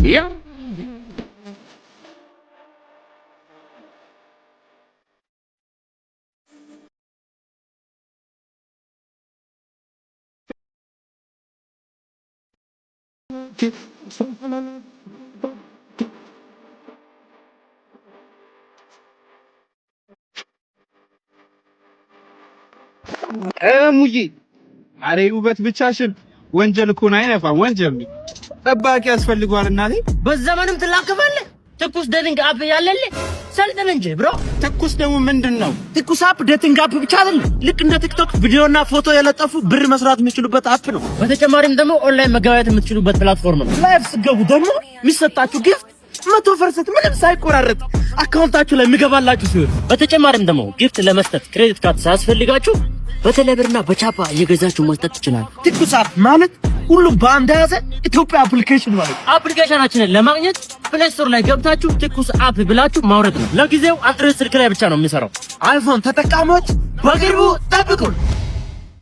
ያ ሙዬ አሬ ውበት ብቻሽን ወንጀል እኮ ነው አይነፋም ወንጀል ጠባቂ ያስፈልገዋል እናቴ በዘመንም ትላከፋለህ ትኩስ ዴቲንግ አፕ ያለልህ ሰልጥን እንጂ ብሮ ትኩስ ደግሞ ምንድነው ትኩስ አፕ ዴቲንግ አፕ ብቻ አይደለም ልክ እንደ ቲክቶክ ቪዲዮና ፎቶ የለጠፉ ብር መስራት የሚችሉበት አፕ ነው በተጨማሪም ደግሞ ኦንላይን መገበያየት የምትችሉበት ፕላትፎርም ነው ላይፍ ስገቡ ደግሞ የሚሰጣችሁ ጊፍት 100% ምንም ሳይቆራረጥ አካውንታችሁ ላይ የሚገባላችሁ ሲሆን በተጨማሪም ደግሞ ጊፍት ለመስጠት ክሬዲት ካርድ ሳያስፈልጋችሁ በቴሌብርና በቻፓ እየገዛችሁ መስጠት ትችላላችሁ ትኩስ አፕ ማለት ሁሉም በአንድ ያዘ ኢትዮጵያ አፕሊኬሽን ማለት አፕሊኬሽናችንን ለማግኘት ፕሌይ ስቶር ላይ ገብታችሁ ትኩስ አፕ ብላችሁ ማውረድ ነው ለጊዜው አንድሮይድ ስልክ ላይ ብቻ ነው የሚሰራው አይፎን ተጠቃሚዎች በቅርቡ ጠብቁን